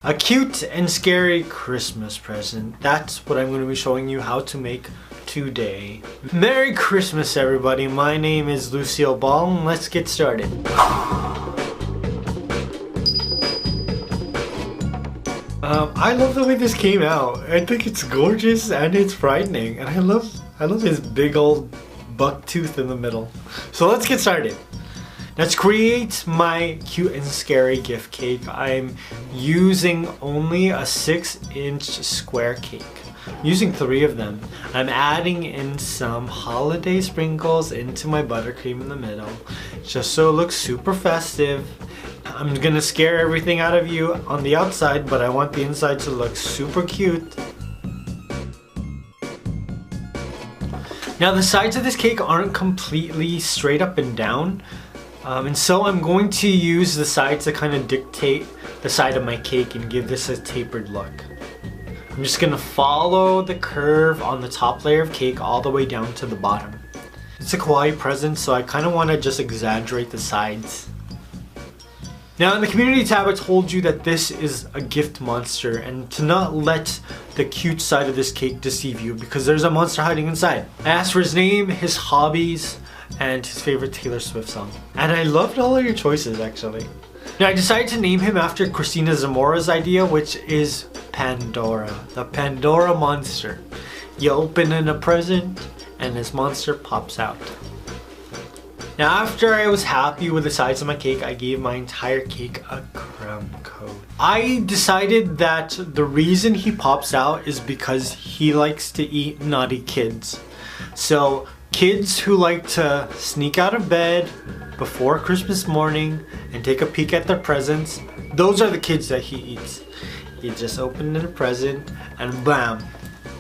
A cute and scary Christmas present. That's what I'm going to be showing you how to make today. Merry Christmas, everybody. My name is Lucille Ball, and let's get started. I love the way this came out. I think it's gorgeous and it's frightening, and I love his big old buck tooth in the middle. So let's get started. Let's create my cute and scary gift cake. I'm using only a 6-inch square cake. I'm using 3 of them. I'm adding in some holiday sprinkles into my buttercream in the middle, just so it looks super festive. I'm gonna scare everything out of you on the outside, but I want the inside to look super cute. Now the sides of this cake aren't completely straight up and down. And so I'm going to use the sides to kind of dictate the side of my cake and give this a tapered look. I'm just going to follow the curve on the top layer of cake all the way down to the bottom. It's a kawaii present, so I kind of want to just exaggerate the sides. Now in the community tab I told you that this is a gift monster and to not let the cute side of this cake deceive you because there's a monster hiding inside. I asked for his name, his hobbies, and his favorite Taylor Swift song. And I loved all of your choices actually. Now I decided to name him after Christina Zamora's idea, which is Pandora, the Pandora monster. You open in a present and this monster pops out. Now after I was happy with the size of my cake, I gave my entire cake a crumb coat. I decided that the reason he pops out is because he likes to eat naughty kids. So kids who like to sneak out of bed before Christmas morning and take a peek at their presents, those are the kids that he eats. He just opened a present and bam,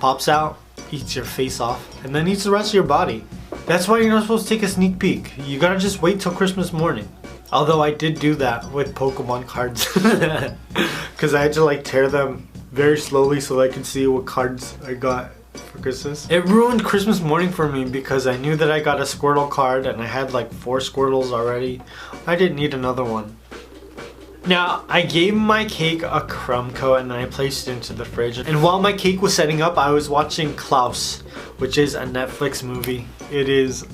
pops out, eats your face off, and then eats the rest of your body. That's why you're not supposed to take a sneak peek. You gotta just wait till Christmas morning. Although I did do that with Pokemon cards because I had to like tear them very slowly so I could see what cards I got for Christmas. It ruined Christmas morning for me because I knew that I got a Squirtle card and I had like 4 Squirtles already. I didn't need another one. Now I gave my cake a crumb coat and then I placed it into the fridge. And while my cake was setting up, I was watching Klaus, which is a Netflix movie. It is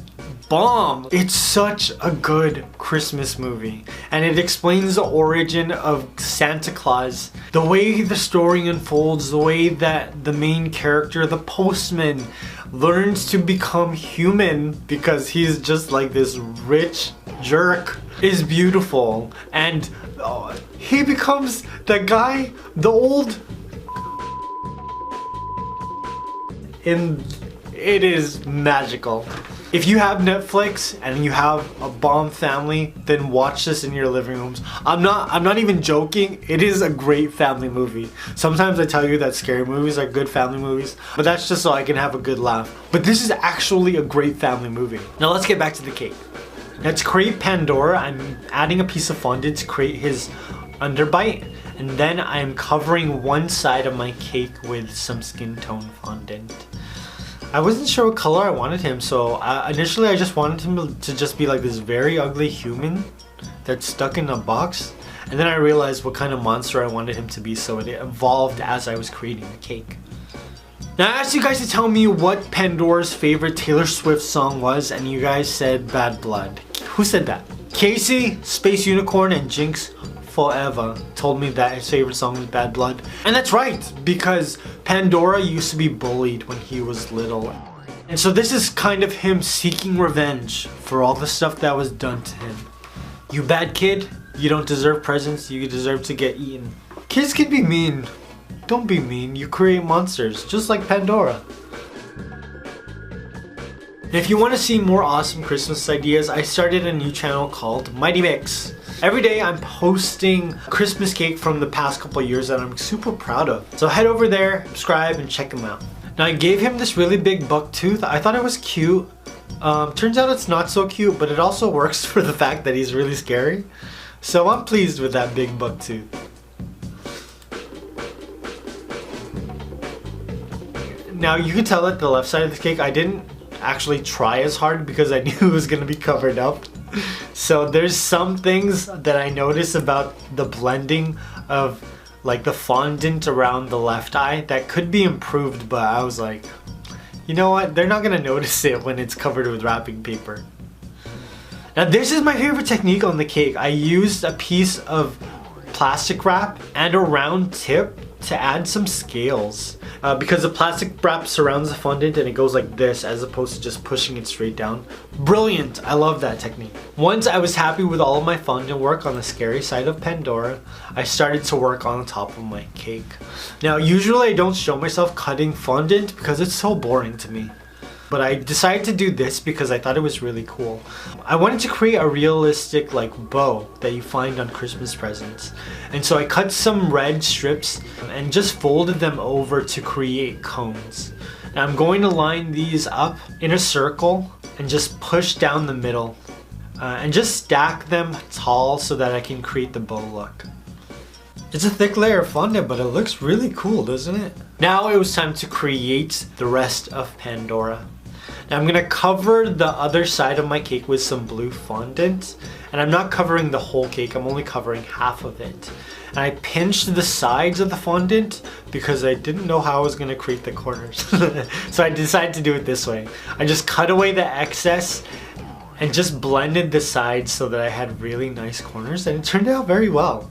bomb. It's such a good Christmas movie and it explains the origin of Santa Claus, the way the story unfolds, the way that the main character, the postman, learns to become human because he's just like this rich jerk, is beautiful. And he becomes the guy, the old, and it is magical. If you have Netflix and you have a bomb family, then watch this in your living rooms. I'm not even joking. It is a great family movie. Sometimes I tell you that scary movies are good family movies, but that's just so I can have a good laugh. But this is actually a great family movie. Now let's get back to the cake. Now to create Pandora, I'm adding a piece of fondant to create his underbite, and then I'm covering one side of my cake with some skin tone fondant. I wasn't sure what color I wanted him, so initially I just wanted him to just be like this very ugly human that's stuck in a box. And then I realized what kind of monster I wanted him to be, so it evolved as I was creating the cake. Now I asked you guys to tell me what Pandora's favorite Taylor Swift song was, and you guys said Bad Blood. Who said that? Casey, Space Unicorn, and Jinx Forever told me that his favorite song was Bad Blood. And that's right, because Pandora used to be bullied when he was little. And so this is kind of him seeking revenge for all the stuff that was done to him. You bad kid, you don't deserve presents, you deserve to get eaten. Kids can be mean. Don't be mean, you create monsters, just like Pandora. And if you want to see more awesome Christmas ideas, I started a new channel called Mighty Mix. Every day I'm posting Christmas cake from the past couple of years that I'm super proud of. So head over there, subscribe, and check them out. Now I gave him this really big buck tooth. I thought it was cute. Turns out it's not so cute, but it also works for the fact that he's really scary. So I'm pleased with that big buck tooth. Now you can tell that the left side of the cake, I didn't actually try as hard because I knew it was going to be covered up. So there's some things that I notice about the blending of like the fondant around the left eye. That could be improved, but I was like, you know what? They're not gonna notice it when it's covered with wrapping paper. Now this is my favorite technique on the cake. I used a piece of plastic wrap and a round tip to add some scales. Because the plastic wrap surrounds the fondant and it goes like this as opposed to just pushing it straight down. Brilliant! I love that technique. Once I was happy with all of my fondant work on the scary side of Pandora, I started to work on the top of my cake. Now usually I don't show myself cutting fondant because it's so boring to me. But I decided to do this because I thought it was really cool. I wanted to create a realistic like bow that you find on Christmas presents. And so I cut some red strips and just folded them over to create cones. Now I'm going to line these up in a circle and just push down the middle. And just stack them tall so that I can create the bow look. It's a thick layer of fondant, but it looks really cool, doesn't it? Now it was time to create the rest of Pandora. Now I'm gonna cover the other side of my cake with some blue fondant, and I'm not covering the whole cake, I'm only covering half of it. And I pinched the sides of the fondant because I didn't know how I was gonna create the corners. So I decided to do it this way. I just cut away the excess and just blended the sides so that I had really nice corners, and it turned out very well.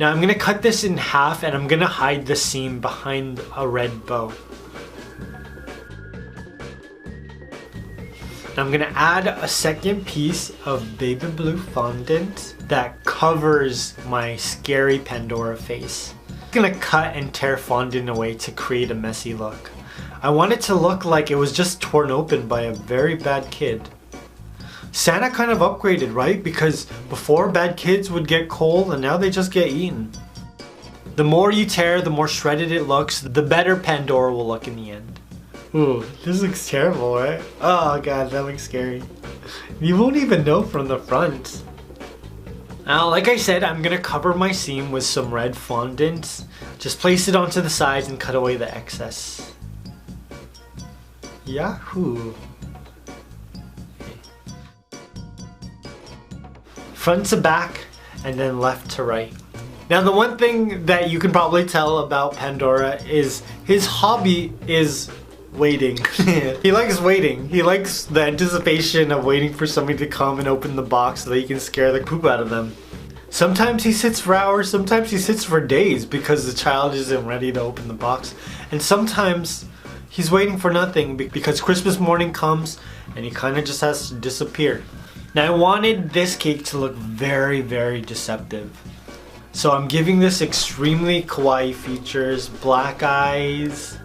Now I'm gonna cut this in half and I'm gonna hide the seam behind a red bow. Now I'm gonna add a second piece of baby blue fondant that covers my scary Pandora face. I'm gonna cut and tear fondant away to create a messy look. I want it to look like it was just torn open by a very bad kid. Santa kind of upgraded, right? Because before bad kids would get coal and now they just get eaten. The more you tear, the more shredded it looks, the better Pandora will look in the end. Ooh, this looks terrible, right? Oh god, that looks scary. You won't even know from the front. Now, like I said, I'm gonna cover my seam with some red fondant. Just place it onto the sides and cut away the excess. Yahoo! Front to back and then left to right. Now the one thing that you can probably tell about Pandora is his hobby is waiting. He likes waiting. He likes the anticipation of waiting for somebody to come and open the box so that he can scare the poop out of them. Sometimes he sits for hours, sometimes he sits for days because the child isn't ready to open the box. And sometimes he's waiting for nothing because Christmas morning comes and he kind of just has to disappear. Now I wanted this cake to look very, very deceptive. So I'm giving this extremely kawaii features, black eyes,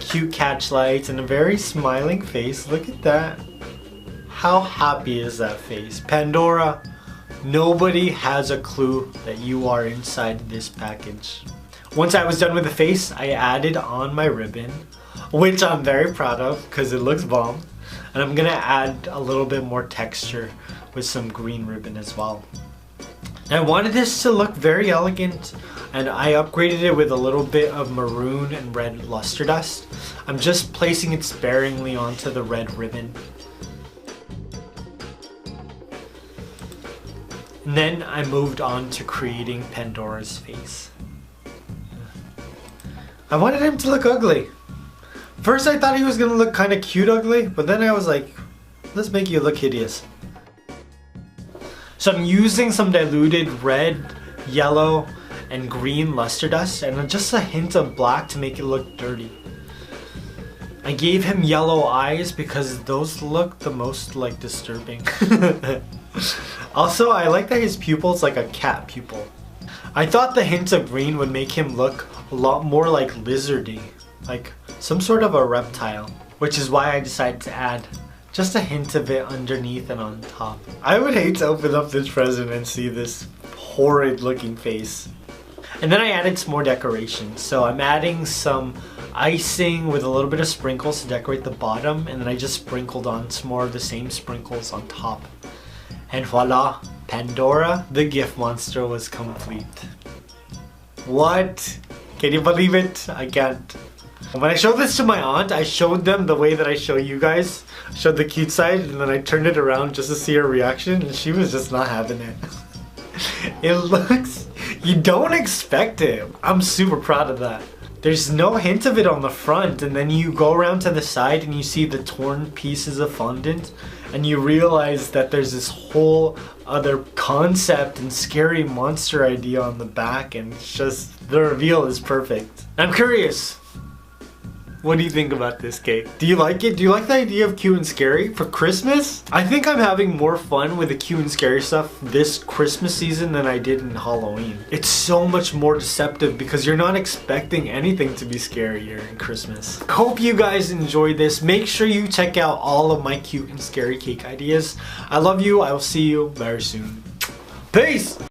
cute catch lights, and a very smiling face. Look at that. How happy is that face? Pandora, nobody has a clue that you are inside this package. Once I was done with the face, I added on my ribbon, which I'm very proud of because it looks bomb. And I'm gonna add a little bit more texture with some green ribbon as well. I wanted this to look very elegant, and I upgraded it with a little bit of maroon and red luster dust. I'm just placing it sparingly onto the red ribbon. And then I moved on to creating Pandora's face. I wanted him to look ugly. First I thought he was gonna look kind of cute ugly, but then I was like, let's make you look hideous. So I'm using some diluted red, yellow, and green luster dust and just a hint of black to make it look dirty. I gave him yellow eyes because those look the most like disturbing. Also, I like that his pupil's like a cat pupil. I thought the hint of green would make him look a lot more like lizardy, like some sort of a reptile, which is why I decided to add just a hint of it underneath and on top. I would hate to open up this present and see this horrid looking face. And then I added some more decorations. So I'm adding some icing with a little bit of sprinkles to decorate the bottom, and then I just sprinkled on some more of the same sprinkles on top. And voila, Pandora the gift monster was complete. What? Can you believe it? I can't. When I showed this to my aunt, I showed them the way that I show you guys. showed the cute side, and then I turned it around just to see her reaction, and she was just not having it. It looks, you don't expect it. I'm super proud of that. There's no hint of it on the front, and then you go around to the side and you see the torn pieces of fondant, and you realize that there's this whole other concept and scary monster idea on the back, and it's just, the reveal is perfect. I'm curious, what do you think about this cake? Do you like it? Do you like the idea of cute and scary for Christmas? I think I'm having more fun with the cute and scary stuff this Christmas season than I did in Halloween. It's so much more deceptive because you're not expecting anything to be scary during Christmas. Hope you guys enjoyed this. Make sure you check out all of my cute and scary cake ideas. I love you. I will see you very soon. Peace!